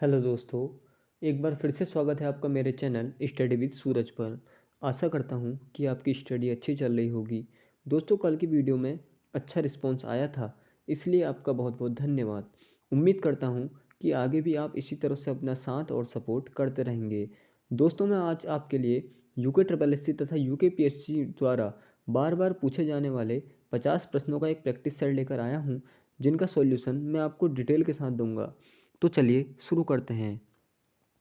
Hello दोस्तों, एक बार फिर से स्वागत है आपका मेरे चैनल स्टडी विद सूरज पर। आशा करता हूँ कि आपकी स्टडी अच्छी चल रही होगी। दोस्तों, कल की वीडियो में अच्छा रिस्पांस आया था, इसलिए आपका बहुत बहुत धन्यवाद। उम्मीद करता हूँ कि आगे भी आप इसी तरह से अपना साथ और सपोर्ट करते रहेंगे। दोस्तों, मैं आज आपके लिए यूके ट्रिपल एससी तथा यूके पीएससी द्वारा बार बार पूछे जाने वाले 50 प्रश्नों का एक प्रैक्टिस सेट लेकर आया हूँ, जिनका सॉल्यूशन मैं आपको डिटेल के साथ दूंगा। तो चलिए शुरू करते हैं।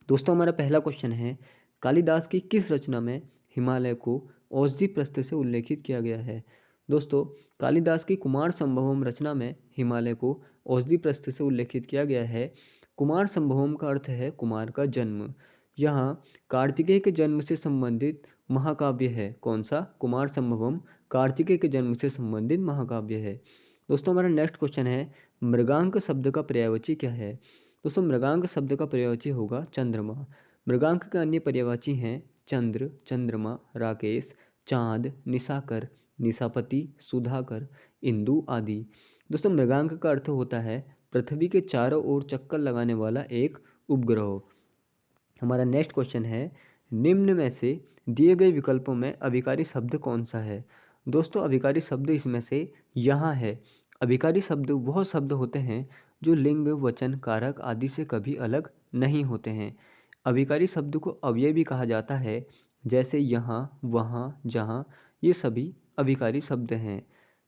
दोस्तों, हमारा पहला क्वेश्चन है, कालिदास की किस रचना में हिमालय को औषधि प्रस्थ से उल्लेखित किया गया है? दोस्तों, कालिदास की कुमार संभवम रचना में हिमालय को औषधि प्रस्थ से उल्लेखित किया गया है। कुमार संभवम का अर्थ है कुमार का जन्म। यहाँ कार्तिकेय के जन्म से संबंधित महाकाव्य है। कौन सा? कुमार संभवम कार्तिकेय के जन्म से संबंधित महाकाव्य है। दोस्तों, हमारा नेक्स्ट क्वेश्चन है, मृगांक शब्द का पर्यायवाची क्या है? दोस्तों, मृगांक शब्द का पर्यायवाची होगा चंद्रमा। मृगांक के अन्य पर्यायवाची हैं चंद्र, चंद्रमा, राकेश, चांद, निशाकर, निशापति, सुधाकर, इंदु आदि। दोस्तों, मृगांक का अर्थ होता है पृथ्वी के चारों ओर चक्कर लगाने वाला एक उपग्रह। हमारा नेक्स्ट क्वेश्चन है, निम्न में से दिए गए विकल्पों में अभिकारी शब्द कौन सा है? दोस्तों, अभिकारी शब्द इसमें से यहाँ है। अभिकारी शब्द वह शब्द होते हैं जो लिंग, वचन, कारक आदि से कभी अलग नहीं होते हैं। अभिकारी शब्द को अवयव भी कहा जाता है, जैसे यहाँ, वहाँ, जहाँ, ये सभी अभिकारी शब्द हैं।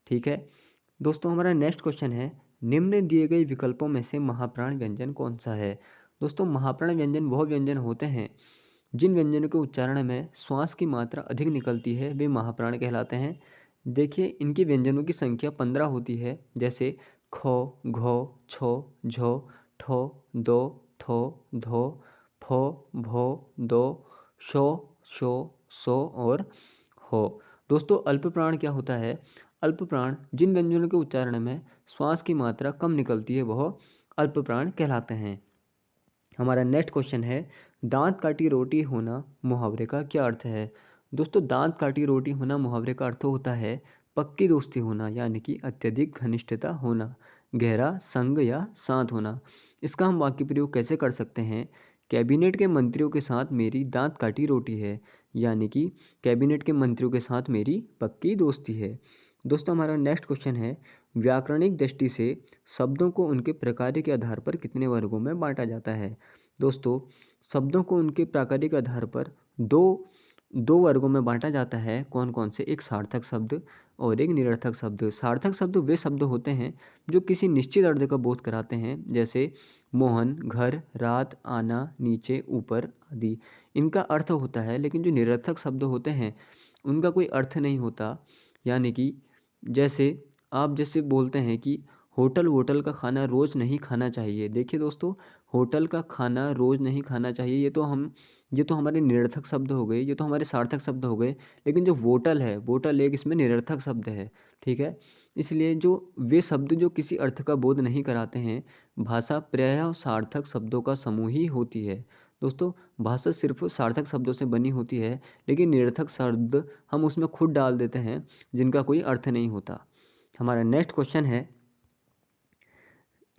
ठीक है दोस्तों, हमारा नेक्स्ट क्वेश्चन है, निम्न दिए गए विकल्पों में से महाप्राण व्यंजन कौन सा है? दोस्तों, महाप्राण व्यंजन वह व्यंजन होते हैं जिन व्यंजनों के उच्चारण में श्वास की मात्रा अधिक निकलती है, वे महाप्राण कहलाते हैं। देखिए, इनके व्यंजनों की संख्या 15 होती है, जैसे खो, घो, छो, झो, ठो, दो, थो, धो, फो, भो, दो, शो, शो, सो और हो। दोस्तों, अल्प प्राण क्या होता है? अल्प प्राण जिन व्यंजनों के उच्चारण में श्वास की मात्रा कम निकलती है, वह अल्प प्राण कहलाते हैं। हमारा नेक्स्ट क्वेश्चन है, दांत काटी रोटी होना मुहावरे का क्या अर्थ है? दोस्तों, दांत काटी रोटी होना मुहावरे का अर्थ होता है पक्की दोस्ती होना, यानी कि अत्यधिक घनिष्ठता होना, गहरा संग या साथ होना। इसका हम वाक्य प्रयोग कैसे कर सकते हैं? कैबिनेट के मंत्रियों के साथ मेरी दांत काटी रोटी है, यानी कि कैबिनेट के मंत्रियों के साथ मेरी पक्की दोस्ती है। दोस्तों, हमारा नेक्स्ट क्वेश्चन है, व्याकरणिक दृष्टि से शब्दों को उनके प्रकार के आधार पर कितने वर्गों में बांटा जाता है? दोस्तों, शब्दों को उनके प्रकार के आधार पर दो दो वर्गों में बांटा जाता है। कौन कौन से? एक सार्थक शब्द और एक निरर्थक शब्द। सार्थक शब्द वे शब्द होते हैं जो किसी निश्चित अर्थ का बोध कराते हैं, जैसे मोहन, घर, रात, आना, नीचे, ऊपर आदि। इनका अर्थ होता है, लेकिन जो निरर्थक शब्द होते हैं उनका कोई अर्थ नहीं होता। यानी कि जैसे आप जैसे बोलते हैं कि होटल वोटल का खाना रोज़ नहीं खाना चाहिए। देखिए दोस्तों, होटल का खाना रोज़ नहीं खाना चाहिए, ये तो हमारे निरर्थक शब्द हो गए, ये तो हमारे सार्थक शब्द हो गए। लेकिन जो वोटल है, वोटल एक इसमें निरर्थक शब्द है। ठीक है, इसलिए जो वे शब्द जो किसी अर्थ का बोध नहीं कराते हैं, भाषा प्रायः सार्थक शब्दों का समूह ही होती है। दोस्तों, भाषा सिर्फ सार्थक शब्दों से बनी होती है, लेकिन निरर्थक शब्द हम उसमें खुद डाल देते हैं जिनका कोई अर्थ नहीं होता। हमारा नेक्स्ट क्वेश्चन है,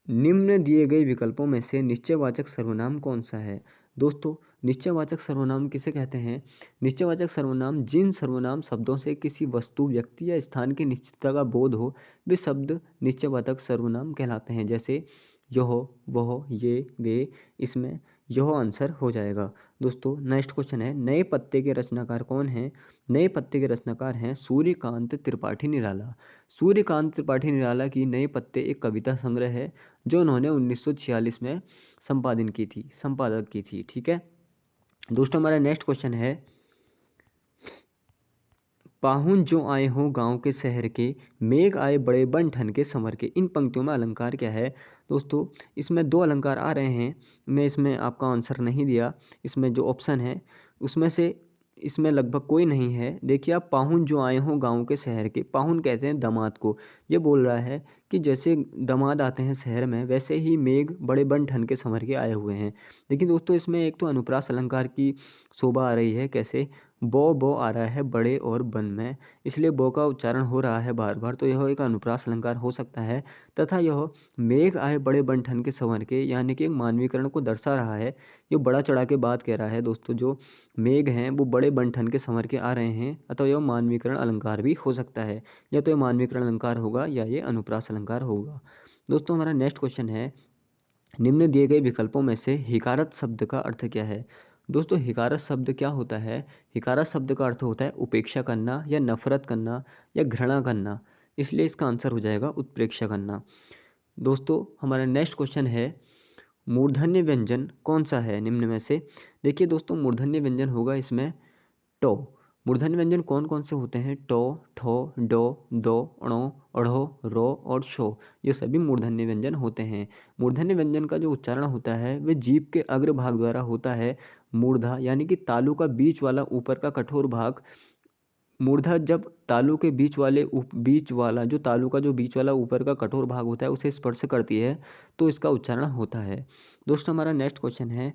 निम्न दिए गए विकल्पों में से निश्चयवाचक सर्वनाम कौन सा है? दोस्तों, निश्चयवाचक सर्वनाम किसे कहते हैं? निश्चयवाचक सर्वनाम जिन सर्वनाम शब्दों से किसी वस्तु, व्यक्ति या स्थान की निश्चितता का बोध हो, वे शब्द निश्चयवाचक सर्वनाम कहलाते हैं। जैसे यह, वह, ये, वे, इसमें यह आंसर हो जाएगा। दोस्तों, नेक्स्ट क्वेश्चन है, नए पत्ते के रचनाकार कौन हैं? नए पत्ते के रचनाकार हैं सूर्यकांत त्रिपाठी निराला। सूर्यकांत त्रिपाठी निराला की नए पत्ते एक कविता संग्रह है जो उन्होंने 1946 में संपादक की थी। ठीक है दोस्तों, हमारा नेक्स्ट क्वेश्चन है, पाहुन जो आए हों गांव के शहर के, मेघ आए बड़े बन ठन के संवर के। इन पंक्तियों में अलंकार क्या है? दोस्तों, इसमें दो अलंकार आ रहे हैं। मैं इसमें आपका आंसर नहीं दिया। इसमें जो ऑप्शन है उसमें से इसमें लगभग कोई नहीं है। देखिए, आप पाहुन जो आए हों गांव के शहर के, पाहुन कहते हैं दामाद को। ये बोल रहा है कि जैसे दामाद आते हैं शहर में, वैसे ही मेघ बड़े बन ठन के संवर के आए हुए हैं। लेकिन दोस्तों, इसमें एक तो अनुप्रास अलंकार की शोभा आ रही है। कैसे? बो आ रहा है बड़े और बन में, इसलिए बो का उच्चारण हो रहा है बार बार, तो यह एक अनुप्रास अलंकार हो सकता है। तथा यह मेघ आए बड़े बन ठन के संवर के, यानी कि एक मानवीकरण को दर्शा रहा है। ये बड़ा चढ़ा के बात कह रहा है दोस्तों, जो मेघ हैं वो बड़े बन ठन के संवर के आ रहे हैं, अतः यह मानवीकरण अलंकार भी हो सकता है। या तो ये मानवीकरण अलंकार होगा या ये अनुप्रास अलंकार होगा। दोस्तों हमारा नेक्स्ट क्वेश्चन है, निम्न दिए गए विकल्पों में से हिकारत शब्द का अर्थ क्या है। दोस्तों हिकारत शब्द क्या होता है। हिकारत शब्द का अर्थ होता है उपेक्षा करना या नफरत करना या घृणा करना, इसलिए इसका आंसर हो जाएगा उत्प्रेक्षा करना। दोस्तों हमारा नेक्स्ट क्वेश्चन है, मूर्धन्य व्यंजन कौन सा है निम्न में से। देखिए दोस्तों मूर्धन्य व्यंजन होगा इसमें टो। मूर्धन्य व्यंजन कौन कौन से होते हैं, टो, ठो, डो, दो, अणो, अढ़ो, रो और शो, ये सभी मूर्धन्य व्यंजन होते हैं। मूर्धन्य व्यंजन का जो उच्चारण होता है वह जीभ के अग्र भाग द्वारा होता है। मूर्धा यानी कि तालु का बीच वाला ऊपर का कठोर भाग, मूर्धा जब तालु के बीच वाला जो तालु का जो बीच वाला ऊपर का कठोर भाग होता है उसे स्पर्श करती है, तो इसका उच्चारण होता है। दोस्तों हमारा नेक्स्ट क्वेश्चन है,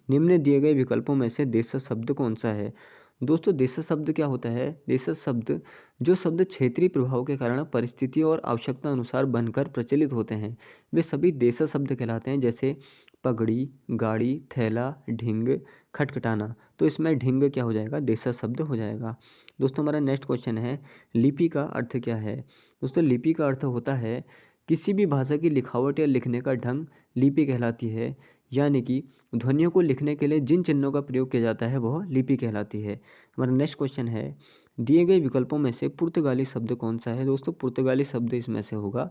निम्न दिए गए विकल्पों में से देशज शब्द कौन सा है। दोस्तों देशज शब्द क्या होता है। देशज शब्द जो शब्द क्षेत्रीय प्रभाव के कारण परिस्थितियों और आवश्यकता अनुसार बनकर प्रचलित होते हैं वे सभी देशज शब्द कहलाते हैं। जैसे पगड़ी, गाड़ी, थैला, ढिंग, खटखटाना, तो इसमें ढिंग क्या हो जाएगा, देशज शब्द हो जाएगा। दोस्तों हमारा नेक्स्ट क्वेश्चन है, लिपि का अर्थ क्या है। दोस्तों लिपि का अर्थ होता है किसी भी भाषा की लिखावट या लिखने का ढंग लिपि कहलाती है, यानी कि ध्वनियों को लिखने के लिए जिन चिन्हों का प्रयोग किया जाता है वह लिपि कहलाती है। हमारा नेक्स्ट क्वेश्चन है, दिए गए विकल्पों में से पुर्तगाली शब्द कौन सा है। दोस्तों पुर्तगाली शब्द इसमें से होगा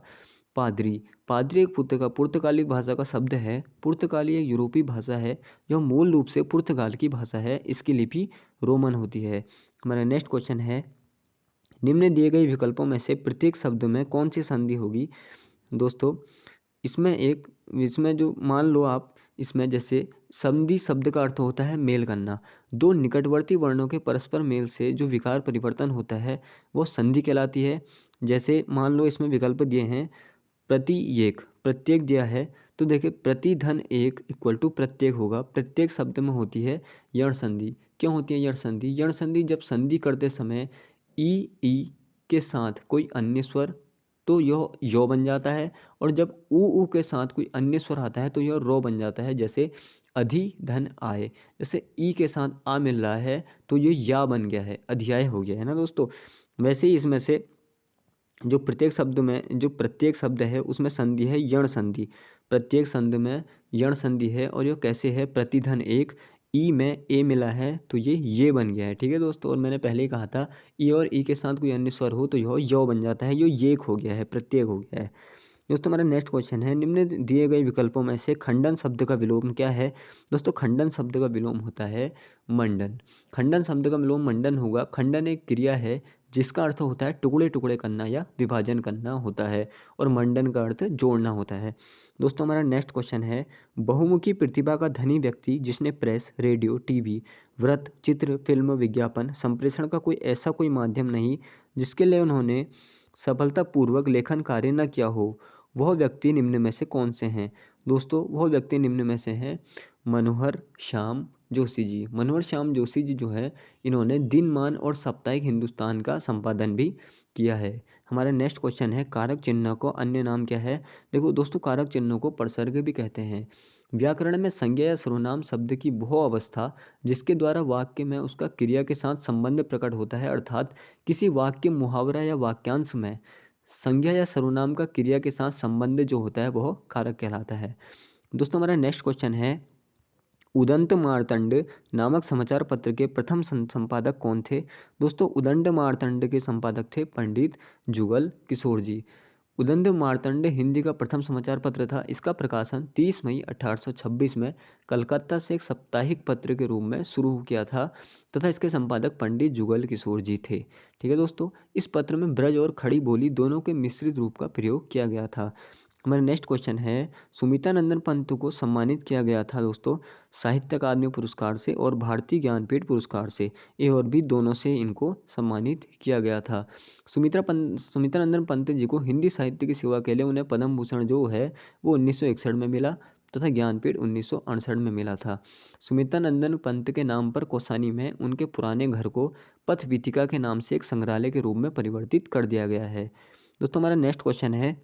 पादरी। पादरी एक पुर्तगाली भाषा का शब्द है। पुर्तगाली एक यूरोपीय भाषा है जो मूल रूप से पुर्तगाल की भाषा है। इसकी लिपि रोमन होती है। हमारा नेक्स्ट क्वेश्चन है, निम्न दिए गए विकल्पों में से प्रत्येक शब्द में कौन सी संधि होगी। दोस्तों इसमें जो मान लो आप, इसमें जैसे संधि शब्द का अर्थ होता है मेल करना। दो निकटवर्ती वर्णों के परस्पर मेल से जो विकार परिवर्तन होता है वो संधि कहलाती है। जैसे मान लो इसमें विकल्प दिए हैं, प्रत्येक, प्रत्येक दिया है, तो देखिए प्रति धन एक इक्वल टू प्रत्येक होगा। प्रत्येक शब्द में होती है यण संधि। क्यों होती है यण संधि। यण संधि जब संधि करते समय ई के साथ कोई अन्य स्वर, तो यह यो बन जाता है, और जब ऊ के साथ कोई अन्य स्वर आता है तो यह रो बन जाता है। जैसे अधि धन आए, जैसे ई के साथ आ मिल रहा है तो ये या बन गया है, अध्याय हो गया है ना दोस्तों। वैसे ही इसमें से जो प्रत्येक शब्द है उसमें संधि है यण संधि। प्रत्येक संधि में यण संधि है, और यह कैसे है, प्रतिधन एक, ई में ए मिला है तो ये बन गया है। ठीक है दोस्तों, और मैंने पहले ही कहा था ई और ई के साथ कोई अन्य स्वर हो तो यह यो बन जाता है, ये हो गया है, प्रत्येक हो गया है। दोस्तों हमारा नेक्स्ट क्वेश्चन है, निम्न दिए गए विकल्पों में से खंडन शब्द का विलोम क्या है। दोस्तों खंडन शब्द का विलोम होता है मंडन। खंडन शब्द का विलोम मंडन होगा। खंडन एक क्रिया है जिसका अर्थ होता है टुकड़े टुकड़े करना या विभाजन करना होता है, और मंडन का अर्थ जोड़ना होता है। दोस्तों हमारा नेक्स्ट क्वेश्चन है, बहुमुखी प्रतिभा का धनी व्यक्ति जिसने प्रेस, रेडियो, टीवी, वृत्त, चित्र, फिल्म, विज्ञापन, संप्रेषण का कोई माध्यम नहीं जिसके लिए उन्होंने सफलतापूर्वक लेखन कार्य न किया हो, वह व्यक्ति निम्न में से कौन से हैं। दोस्तों वह व्यक्ति निम्न में से हैं मनोहर श्याम जोशी जी। मनोहर श्याम जोशी जी जो है इन्होंने दिनमान और साप्ताहिक हिंदुस्तान का संपादन भी किया है। हमारा नेक्स्ट क्वेश्चन है, कारक चिन्ह को अन्य नाम क्या है। देखो दोस्तों कारक चिन्हों को प्रसर्ग भी कहते हैं। व्याकरण में संज्ञा या सर्वनाम शब्द की वह अवस्था जिसके द्वारा वाक्य में उसका क्रिया के साथ संबंध प्रकट होता है, अर्थात किसी वाक्य, मुहावरा या वाक्यांश में संज्ञा या सर्वनाम का क्रिया के साथ संबंध जो होता है वह कारक कहलाता है। दोस्तों हमारा नेक्स्ट क्वेश्चन है, उदंत मार्तंड नामक समाचार पत्र के प्रथम संपादक कौन थे। दोस्तों उदंत मार्तंड के संपादक थे पंडित जुगल किशोर जी। उदंत मार्तंड हिंदी का प्रथम समाचार पत्र था। इसका प्रकाशन 30 मई 1826 में कलकत्ता से एक साप्ताहिक पत्र के रूप में शुरू किया था, तथा इसके संपादक पंडित जुगल किशोर जी थे। ठीक है दोस्तों, इस पत्र में ब्रज और खड़ी बोली दोनों के मिश्रित रूप का प्रयोग किया गया था। हमारा नेक्स्ट क्वेश्चन है, सुमिता नंदन पंत को सम्मानित किया गया था दोस्तों साहित्य अकादमी पुरस्कार से और भारतीय ज्ञानपीठ पुरस्कार से, ये और भी दोनों से इनको सम्मानित किया गया था। सुमित्रा नंदन पंत जी को हिंदी साहित्य की सेवा के लिए उन्हें पद्म भूषण जो है वो 1961 में मिला, तथा ज्ञानपीठ 1968 में मिला था। सुमित्रानंदन पंत के नाम पर कौसानी में उनके पुराने घर को पथ वीथिका के नाम से एक संग्रहालय के रूप में परिवर्तित कर दिया गया है। दोस्तों हमारा नेक्स्ट क्वेश्चन है,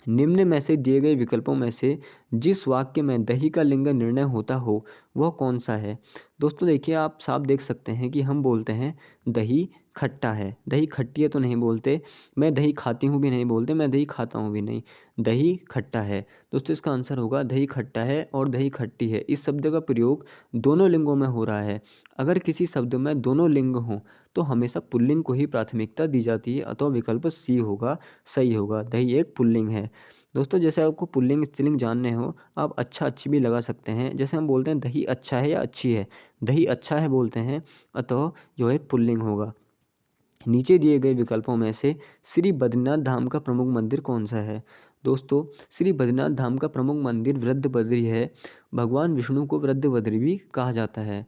निम्न में से दिए गए विकल्पों में से जिस वाक्य में दही का लिंग निर्णय होता हो वह कौन सा है। दोस्तों देखिए, आप साफ देख सकते हैं कि हम बोलते हैं दही खट्टा है, दही खट्टी है तो नहीं बोलते, मैं दही खाती हूँ भी नहीं बोलते, मैं दही खाता हूँ भी नहीं, दही खट्टा है। दोस्तों इसका आंसर होगा दही खट्टा है और दही खट्टी है। इस शब्द का प्रयोग दोनों लिंगों में हो रहा है। अगर किसी शब्द में दोनों लिंग हों तो हमेशा पुल्लिंग को ही प्राथमिकता दी जाती है, अतः विकल्प सी होगा, सही होगा। दही एक पुल्लिंग है। दोस्तों जैसे आपको पुल्लिंग स्त्रीलिंग जानने हो, आप अच्छा अच्छी भी लगा सकते हैं। जैसे हम बोलते हैं दही अच्छा है या अच्छी है, दही अच्छा है बोलते हैं, अतः जो एक पुल्लिंग होगा। नीचे दिए गए विकल्पों में से श्री बद्रीनाथ धाम का प्रमुख मंदिर कौन सा है। दोस्तों श्री बद्रीनाथ धाम का प्रमुख मंदिर वृद्ध बद्री है। भगवान विष्णु को वृद्ध बद्री भी कहा जाता है।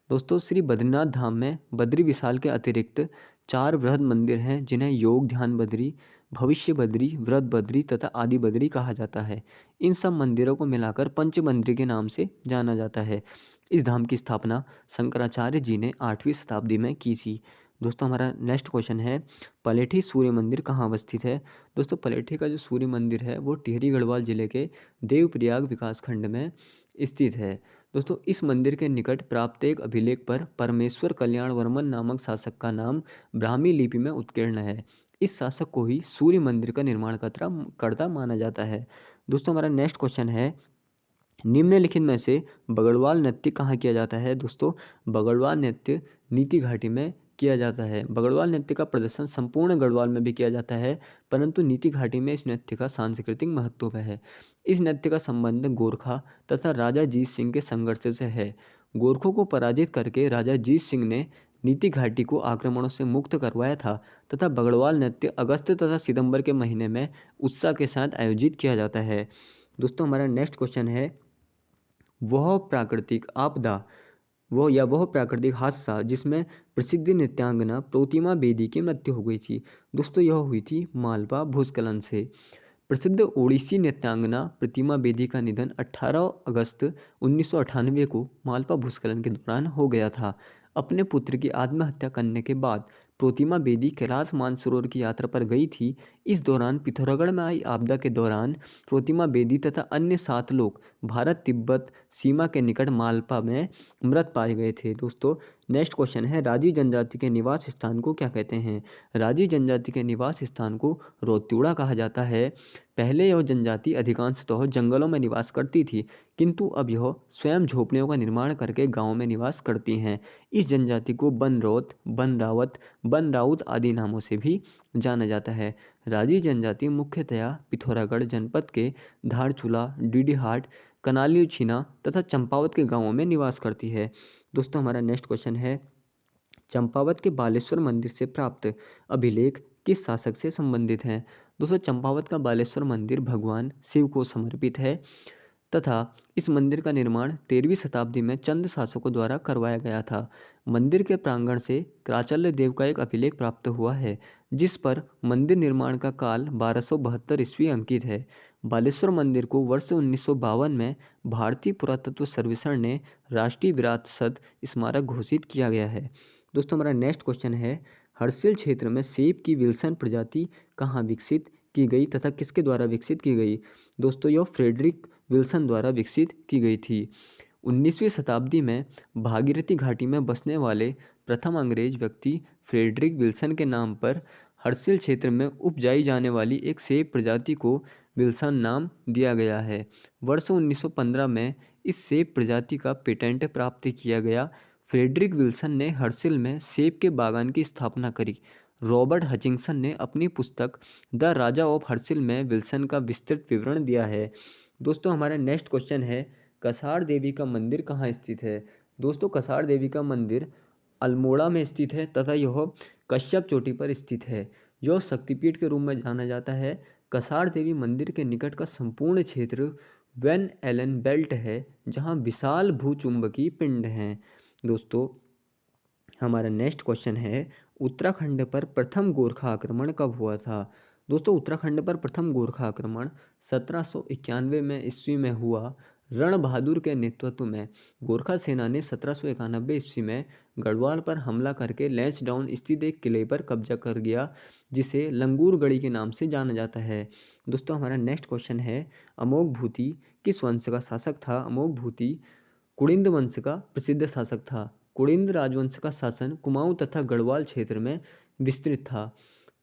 दोस्तों श्री बद्रीनाथ धाम में बद्री विशाल के अतिरिक्त 4 बृहद मंदिर हैं, जिन्हें योग ध्यान बद्री, भविष्य बद्री, वृद्ध बद्री तथा आदि बद्री कहा जाता है। इन सब मंदिरों को मिलाकर पंच मंदिर के नाम से जाना जाता है। इस धाम की स्थापना शंकराचार्य जी ने 8वीं शताब्दी में की थी। दोस्तों हमारा नेक्स्ट क्वेश्चन है, पलेठी सूर्य मंदिर कहाँ अवस्थित है। दोस्तों पलेठी का जो सूर्य मंदिर है वो टिहरी गढ़वाल जिले के देवप्रयाग विकासखंड में स्थित है। दोस्तों इस मंदिर के निकट प्राप्त एक अभिलेख पर परमेश्वर कल्याण वर्मन नामक शासक का नाम ब्राह्मी लिपि में उत्कीर्ण है। इस शासक को ही सूर्य मंदिर का निर्माण कर्ता माना जाता है। दोस्तों हमारा नेक्स्ट क्वेश्चन है, निम्नलिखित में से बगड़वाल नृत्य कहाँ किया जाता है। दोस्तों बगड़वाल नृत्य नीति घाटी में किया जाता है। बगड़वाल नृत्य का प्रदर्शन संपूर्ण गढ़वाल में भी किया जाता है, परंतु नीति घाटी में इस नृत्य का सांस्कृतिक महत्व है। इस नृत्य का संबंध गोरखा तथा राजा जीत सिंह के संघर्ष से है। गोरखों को पराजित करके राजा जीत सिंह ने नीति घाटी को आक्रमणों से मुक्त करवाया था तथा बगड़वाल नृत्य अगस्त तथा सितंबर के महीने में उत्साह के साथ आयोजित किया जाता है। दोस्तों हमारा नेक्स्ट क्वेश्चन है, वह प्राकृतिक आपदा वह प्राकृतिक हादसा जिसमें प्रसिद्ध नृत्यांगना प्रोतिमा बेदी की मृत्यु हो गई थी। दोस्तों यह हुई थी मालवा भूस्खलन से। प्रसिद्ध ओडिसी नृत्यांगना प्रतिमा बेदी का निधन 18 अगस्त 1998 को मालवा भूस्खलन के दौरान हो गया था। अपने पुत्र की आत्महत्या करने के बाद प्रतिमा बेदी कैलाश मानसरोवर की यात्रा पर गई थी। इस दौरान पिथौरागढ़ में आई आपदा के दौरान प्रतिमा बेदी तथा अन्य 7 लोग भारत तिब्बत सीमा के निकट मालवा में मृत पाए गए थे। दोस्तों नेक्स्ट क्वेश्चन है, राजी जनजाति के निवास स्थान को क्या कहते हैं। राजी जनजाति के निवास स्थान को रोत्यूड़ा कहा जाता है। पहले यह जनजाति अधिकांशतः जंगलों में निवास करती थी, किंतु अब यह स्वयं झोपड़ियों का निर्माण करके गांवों में निवास करती हैं। इस जनजाति को बनरौत, बनरावत, बनराउत आदि नामों से भी जाना जाता है। राजी जनजाति मुख्यतया पिथौरागढ़ जनपद के धारचूला, डीडीहाट, कनाली छीना तथा चंपावत के गांवों में निवास करती है। दोस्तों हमारा नेक्स्ट क्वेश्चन है, चंपावत के बालेश्वर मंदिर से प्राप्त अभिलेख किस शासक से संबंधित हैं। दोस्तों चंपावत का बालेश्वर मंदिर भगवान शिव को समर्पित है तथा इस मंदिर का निर्माण 13वीं शताब्दी में चंद शासकों द्वारा करवाया गया था। मंदिर के प्रांगण से क्राचाल्य देव का एक अभिलेख प्राप्त हुआ है, जिस पर मंदिर निर्माण का काल 1272 ईस्वी अंकित है। बालेश्वर मंदिर को वर्ष 1952 में भारतीय पुरातत्व सर्वेक्षण ने राष्ट्रीय विरासत स्मारक घोषित किया गया है। दोस्तों हमारा नेक्स्ट क्वेश्चन है, हर्सिल क्षेत्र में सेब की विल्सन प्रजाति कहाँ विकसित की गई तथा किसके द्वारा विकसित की गई। दोस्तों यह फ्रेडरिक विल्सन द्वारा विकसित की गई थी। 19वीं शताब्दी में भागीरथी घाटी में बसने वाले प्रथम अंग्रेज व्यक्ति फ्रेडरिक विल्सन के नाम पर हर्सिल क्षेत्र में उपजाई जाने वाली एक सेब प्रजाति को विल्सन नाम दिया गया है। वर्ष 1915 में इस सेब प्रजाति का पेटेंट प्राप्त किया गया। फ्रेडरिक विल्सन ने हर्सिल में सेब के बागान की स्थापना करी। रॉबर्ट हचिंसन ने अपनी पुस्तक द राजा ऑफ हर्सिल में विल्सन का विस्तृत विवरण दिया है। दोस्तों हमारा नेक्स्ट क्वेश्चन है, कसार देवी का मंदिर कहाँ स्थित है। दोस्तों कसार देवी का मंदिर अल्मोड़ा में स्थित है तथा यह कश्यप चोटी पर स्थित है, जो शक्तिपीठ के रूप में जाना जाता है। कसार देवी मंदिर के निकट का संपूर्ण क्षेत्र वैन एलन बेल्ट है, जहाँ विशाल भूचुंबकीय पिंड हैं। दोस्तों हमारा नेक्स्ट क्वेश्चन है, उत्तराखंड पर प्रथम गोरखा आक्रमण कब हुआ था। दोस्तों उत्तराखंड पर प्रथम गोरखा आक्रमण 1791 में ईस्वी में हुआ। रण बहादुर के नेतृत्व में गोरखा सेना ने 1791 ईस्वी में गढ़वाल पर हमला करके लैंसडाउन स्थित एक किले पर कब्जा कर गया, जिसे लंगूर गढ़ी के नाम से जाना जाता है। दोस्तों हमारा नेक्स्ट क्वेश्चन है, अमोघ भूति किस वंश का शासक था? अमोघ भूति कुड़िंद वंश का प्रसिद्ध शासक था। कुड़िंद राजवंश का शासन कुमाऊं तथा गढ़वाल क्षेत्र में विस्तृत था।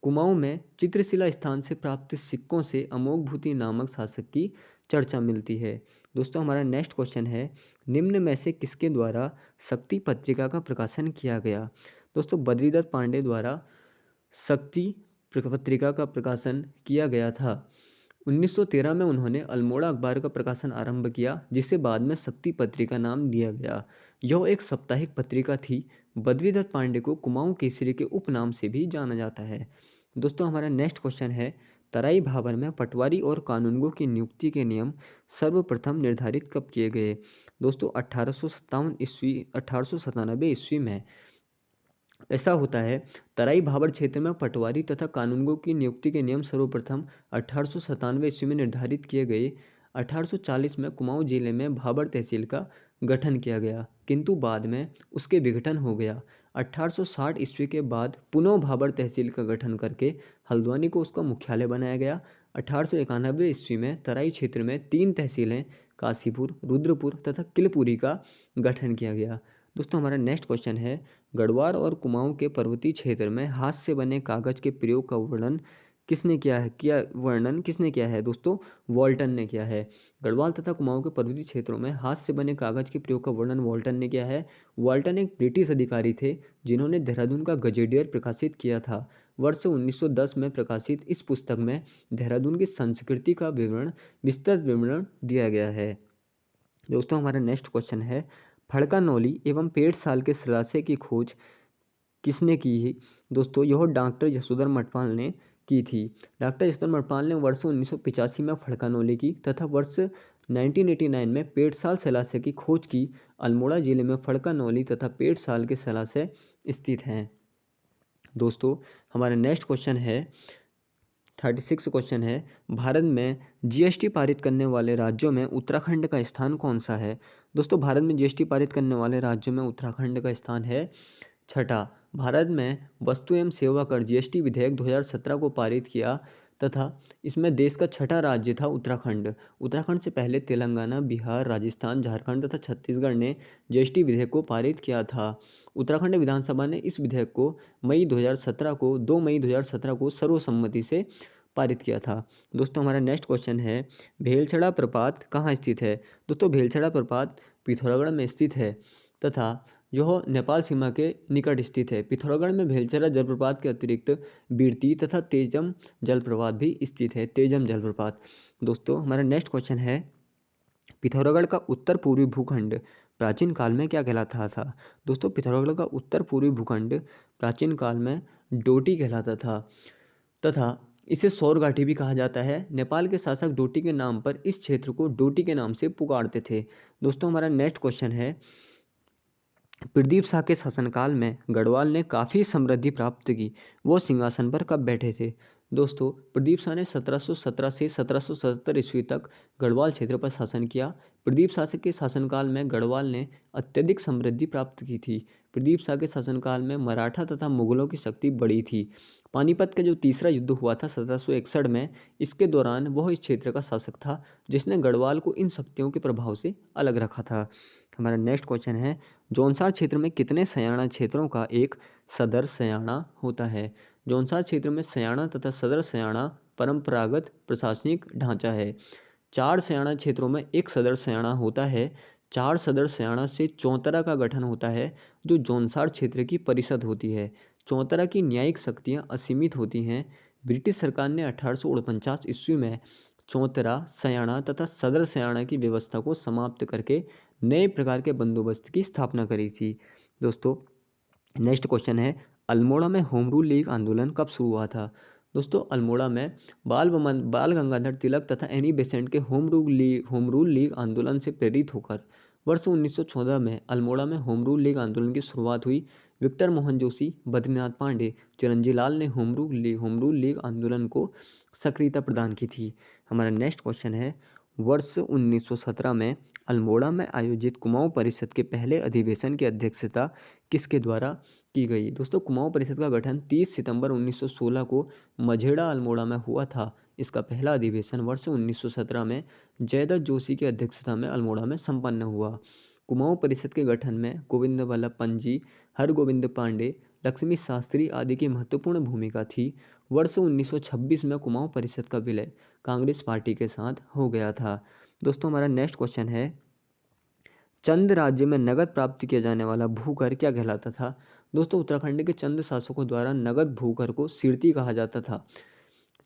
कुमाऊं में चित्रशिला स्थान से प्राप्त सिक्कों से अमोघ भूति नामक शासक की चर्चा मिलती है। दोस्तों हमारा नेक्स्ट क्वेश्चन है, निम्न में से किसके द्वारा शक्ति पत्रिका का प्रकाशन किया गया? दोस्तों बद्रीदत्त पांडे द्वारा शक्ति पत्रिका का प्रकाशन किया गया था। 1913 में उन्होंने अल्मोड़ा अखबार का प्रकाशन आरंभ किया, जिसे बाद में शक्ति पत्रिका नाम दिया गया। यह एक साप्ताहिक पत्रिका थी। बद्रीदत्त पांडे को कुमाऊं केसरी के उपनाम से भी जाना जाता है। दोस्तों हमारा नेक्स्ट क्वेश्चन है, तराई भाबर में पटवारी और कानूनगो की नियुक्ति के नियम सर्वप्रथम निर्धारित कब किए गए? दोस्तों 1897 ईस्वी में ऐसा होता है। तराई भाबर क्षेत्र में पटवारी तथा कानूनगो की नियुक्ति के नियम सर्वप्रथम 1897 ईस्वी में निर्धारित किए गए। 1840 में कुमाऊं जिले में भाबर तहसील का गठन किया गया, किंतु बाद में उसके विघटन हो गया। 1860 ईस्वी के बाद पुनः भाबर तहसील का गठन करके हल्द्वानी को उसका मुख्यालय बनाया गया। 1891 ईस्वी में तराई क्षेत्र में 3 तहसीलें काशीपुर, रुद्रपुर तथा किलपुरी का गठन किया गया। दोस्तों हमारा नेक्स्ट क्वेश्चन है, गढ़वाल और कुमाऊं के पर्वतीय क्षेत्र में हाथ से बने कागज के प्रयोग का वर्णन किसने किया है? दोस्तों वॉल्टन ने किया है। गढ़वाल तथा कुमाऊं के पर्वतीय क्षेत्रों में हाथ से बने कागज के प्रयोग का वर्णन वॉल्टन ने किया है। वॉल्टन एक ब्रिटिश अधिकारी थे, जिन्होंने देहरादून का गजेटियर प्रकाशित किया था। वर्ष 1910 में प्रकाशित इस पुस्तक में देहरादून की संस्कृति का विस्तृत विवरण दिया गया है। दोस्तों हमारा नेक्स्ट क्वेश्चन है, फड़कानौली एवं पेड़साल के शिलालेख की खोज किसने की है? दोस्तों यह डॉक्टर यशोधर मठपाल ने की थी। डॉक्टर यशोधर मठपाल ने वर्ष 1985 में फड़कानौली की तथा वर्ष 1989 में पेड़साल शिलालेख की खोज की। अल्मोड़ा जिले में फड़कानौली तथा पेड़साल के शिलालेख स्थित हैं। दोस्तों हमारा नेक्स्ट क्वेश्चन है, 36 क्वेश्चन है, भारत में जीएसटी पारित करने वाले राज्यों में उत्तराखंड का स्थान कौन सा है? दोस्तों भारत में जीएसटी पारित करने वाले राज्यों में उत्तराखंड का स्थान है छठा। भारत में वस्तु एवं सेवा कर जीएसटी विधेयक 2017 को पारित किया तथा इसमें देश का छठा राज्य था उत्तराखंड। उत्तराखंड से पहले तेलंगाना, बिहार, राजस्थान, झारखंड तथा छत्तीसगढ़ ने जीएसटी विधेयक को पारित किया था। उत्तराखंड विधानसभा ने इस विधेयक को 2 मई 2017 को सर्वसम्मति से पारित किया था। दोस्तों हमारा नेक्स्ट क्वेश्चन है, भेलछड़ा प्रपात कहाँ स्थित है? दोस्तों भेलछड़ा प्रपात पिथौरागढ़ में स्थित है तथा यह नेपाल सीमा के निकट स्थित है। पिथौरागढ़ में भेलछड़ा जलप्रपात के अतिरिक्त बिरती तथा तेजम जलप्रपात भी स्थित है। तेजम जलप्रपात। दोस्तों हमारा नेक्स्ट क्वेश्चन है, पिथौरागढ़ का उत्तर पूर्वी भूखंड प्राचीन काल में क्या कहलाता था? दोस्तों पिथौरागढ़ का उत्तर पूर्वी भूखंड प्राचीन काल में डोटी कहलाता था तथा इसे सौर घाटी भी कहा जाता है। नेपाल के शासक डोटी के नाम पर इस क्षेत्र को डोटी के नाम से पुकारते थे। दोस्तों हमारा नेक्स्ट क्वेश्चन है, प्रदीप शाह के शासनकाल में गढ़वाल ने काफ़ी समृद्धि प्राप्त की, वो सिंहासन पर कब बैठे थे? दोस्तों प्रदीप शाह ने 1717 से 1777 ईस्वी तक गढ़वाल क्षेत्र पर शासन किया। प्रदीप शाह के शासनकाल में गढ़वाल ने अत्यधिक समृद्धि प्राप्त की थी। प्रदीप शाह के शासनकाल में मराठा तथा मुगलों की शक्ति बढ़ी थी। पानीपत का जो तीसरा युद्ध हुआ था 1761 में, इसके दौरान वह इस क्षेत्र का शासक था, जिसने गढ़वाल को इन शक्तियों के प्रभाव से अलग रखा था। हमारा नेक्स्ट क्वेश्चन है, जौनसार क्षेत्र में कितने सयाना क्षेत्रों का एक सदर सयाना होता है? जौनसार क्षेत्र में सयाना तथा सदर सयाना परंपरागत प्रशासनिक ढांचा है। 4 सयाना क्षेत्रों में एक सदर सयाना होता है। 4 सदर सयाना से चौतरा का गठन होता है, जो जौनसार क्षेत्र की परिषद होती है। चौतरा की न्यायिक शक्तियाँ असीमित होती हैं। ब्रिटिश सरकार ने 1849 ईस्वी में चौतरा, सयाना तथा सदर सयाना की व्यवस्था को समाप्त करके नए प्रकार के बंदोबस्त की स्थापना करी थी। दोस्तों नेक्स्ट क्वेश्चन है, अल्मोड़ा में होम रूल लीग आंदोलन कब शुरू हुआ था? दोस्तों अल्मोड़ा में बाल गंगाधर तिलक तथा एनी बेसेंट के होम रूल लीग आंदोलन से प्रेरित होकर वर्ष 1914 में अल्मोड़ा में होम रूल लीग आंदोलन की शुरुआत हुई। विक्टर मोहन जोशी, बद्रीनाथ पांडे, चिरंजी लाल ने होम रूल लीग आंदोलन को सक्रियता प्रदान की थी। हमारा नेक्स्ट क्वेश्चन है, वर्ष 1917 में अल्मोड़ा में आयोजित कुमाऊं परिषद के पहले अधिवेशन की अध्यक्षता किसके द्वारा की गई? दोस्तों, कुमाऊं परिषद का गठन 30 सितंबर 1916 को मझेड़ा अल्मोड़ा में हुआ था। इसका पहला अधिवेशन वर्ष 1917 में जयदत्त जोशी की अध्यक्षता में अल्मोड़ा में संपन्न हुआ। कुमाऊं परिषद के गठन में गोविंद वल्लभ पंत जी, हरगोविंद पांडे, लक्ष्मी शास्त्री आदि की महत्वपूर्ण भूमिका थी। वर्ष 1926 में कुमाऊं परिषद का विलय कांग्रेस पार्टी के साथ हो गया था। दोस्तों, हमारा नेक्स्ट क्वेश्चन है, चंद राज्य में नगद प्राप्त किया जाने वाला भूकर क्या कहलाता था? दोस्तों, उत्तराखंड के चंद शासकों द्वारा नगद भूकर को सिरती कहा जाता था।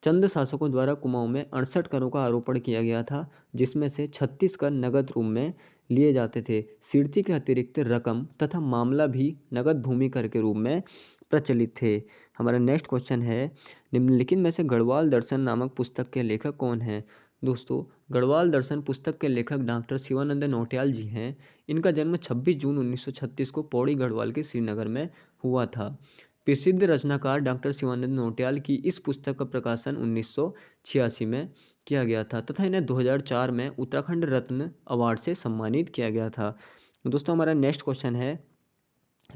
चंद शासकों द्वारा कुमाऊं में 68 करों का आरोपण किया गया था, जिसमें से 36 कर नगद रूप में लिए जाते थे। सिरती के अतिरिक्त रकम तथा मामला भी नगद भूमि कर के रूप में प्रचलित थे। हमारा नेक्स्ट क्वेश्चन है, निम्नलिखित में से गढ़वाल दर्शन नामक पुस्तक के लेखक कौन हैं? दोस्तों, गढ़वाल दर्शन पुस्तक के लेखक डॉक्टर शिवानंद नौटियाल जी हैं। इनका जन्म 26 जून 1936 को पौड़ी गढ़वाल के श्रीनगर में हुआ था। प्रसिद्ध रचनाकार डॉक्टर शिवानंद नौटियाल की इस पुस्तक का प्रकाशन 1986 में किया गया था तथा इन्हें 2004 में उत्तराखंड रत्न अवार्ड से सम्मानित किया गया था। दोस्तों, हमारा नेक्स्ट क्वेश्चन है,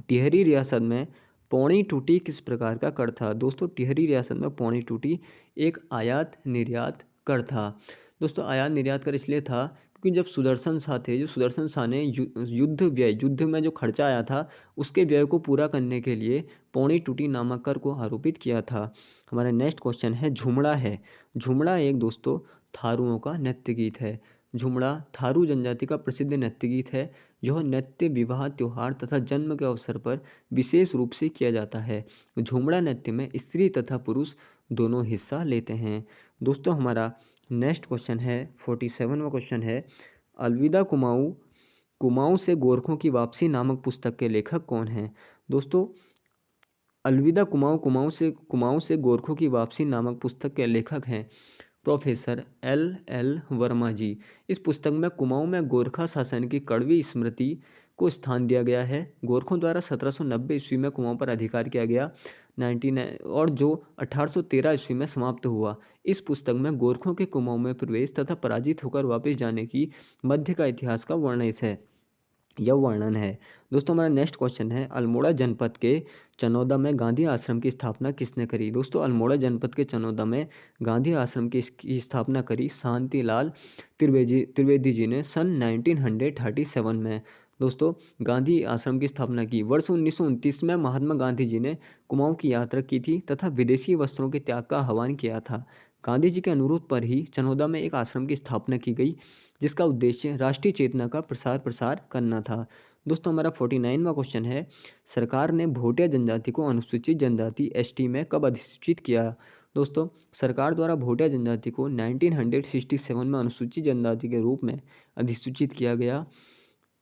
टिहरी रियासत में पौड़ी टूटी किस प्रकार का कर था? दोस्तों, टिहरी रियासत में पौड़ी टूटी एक आयात निर्यात कर था। दोस्तों, आयात निर्यात कर इसलिए था क्योंकि जब सुदर्शन शाह थे, जो सुदर्शन शाह ने युद्ध में जो खर्चा आया था उसके व्यय को पूरा करने के लिए पौड़ी टूटी नामक कर को आरोपित किया था। हमारा नेक्स्ट क्वेश्चन है, झुमड़ा है। झुमड़ा एक दोस्तों थारुओं का नृत्य गीत है। झुमड़ा थारू जनजाति का प्रसिद्ध नृत्य गीत है। यह नृत्य विवाह, त्योहार तथा जन्म के अवसर पर विशेष रूप से किया जाता है। झुमड़ा नृत्य में स्त्री तथा पुरुष दोनों हिस्सा लेते हैं। दोस्तों, हमारा नेक्स्ट क्वेश्चन है, 47वां क्वेश्चन है, अलविदा कुमाऊं, कुमाऊं से गोरखों की वापसी नामक पुस्तक के लेखक कौन हैं? दोस्तों, अलविदा कुमाऊं से गोरखों की वापसी नामक पुस्तक के लेखक हैं प्रोफेसर एल वर्मा जी। इस पुस्तक में कुमाऊं में गोरखा शासन की कड़वी स्मृति को स्थान दिया गया है। गोरखों द्वारा 1790 ईस्वी में कुमाऊं पर अधिकार किया गया 99 और जो 1813 ईस्वी में समाप्त हुआ। इस पुस्तक में गोरखों के कुमाऊं में प्रवेश तथा पराजित होकर वापस जाने की मध्य का इतिहास का वर्णन है। दोस्तों, हमारा नेक्स्ट क्वेश्चन है, अल्मोड़ा जनपद के चनौदा में गांधी आश्रम की स्थापना किसने करी? दोस्तों, अल्मोड़ा जनपद के चनौदा में गांधी आश्रम की स्थापना करी शांतिलाल त्रिवेदी जी ने सन 1937 में। दोस्तों, गांधी आश्रम की स्थापना की। वर्ष 1929 में महात्मा गांधी जी ने कुमाऊं की यात्रा की थी तथा विदेशी वस्त्रों के त्याग का आह्वान किया था। गांधी जी के अनुरोध पर ही चनौदा में एक आश्रम की स्थापना की गई, जिसका उद्देश्य राष्ट्रीय चेतना का प्रसार करना था। दोस्तों, हमारा 49वां क्वेश्चन है, सरकार ने भोटिया जनजाति को अनुसूचित जनजाति एसटी में कब अधिसूचित किया? दोस्तों, सरकार द्वारा भोटिया जनजाति को 1967 में अनुसूचित जनजाति के रूप में अधिसूचित किया गया।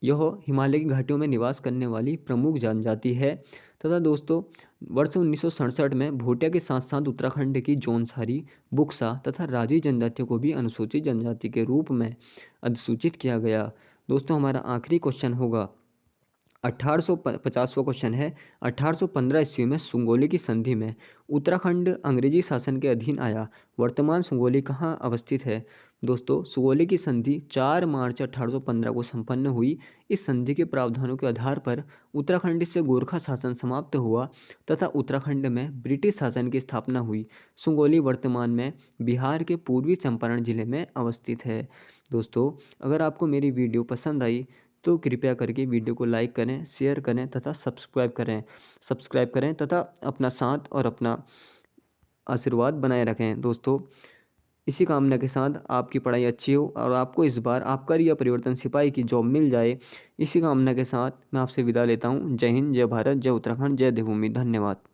यह हिमालय की घाटियों में निवास करने वाली प्रमुख जनजाति है तथा दोस्तों वर्ष 1967 में भोटिया के साथ साथ उत्तराखंड की जौनसारी, बुक्सा तथा राजी जनजातियों को भी अनुसूचित जनजाति के रूप में अधिसूचित किया गया। दोस्तों, हमारा आखिरी क्वेश्चन होगा 1850वां क्वेश्चन है, 1815 ईस्वी में सुगोली की संधि में उत्तराखंड अंग्रेजी शासन के अधीन आया। वर्तमान सुगोली कहाँ अवस्थित है? दोस्तों, सुगोली की संधि 4 मार्च 1815 को संपन्न हुई। इस संधि के प्रावधानों के आधार पर उत्तराखंड से गोरखा शासन समाप्त हुआ तथा उत्तराखंड में ब्रिटिश शासन की स्थापना हुई। सुगोली वर्तमान में बिहार के पूर्वी चंपारण जिले में अवस्थित है। दोस्तों, अगर आपको मेरी वीडियो पसंद आई तो कृपया करके वीडियो को लाइक करें, शेयर करें तथा सब्सक्राइब करें तथा अपना साथ और अपना आशीर्वाद बनाए रखें। दोस्तों, इसी कामना के साथ आपकी पढ़ाई अच्छी हो और आपको इस बार आबकारी या परिवर्तन सिपाही की जॉब मिल जाए, इसी कामना के साथ मैं आपसे विदा लेता हूँ। जय हिंद, जय भारत, जय उत्तराखंड, जय देवभूमि। धन्यवाद।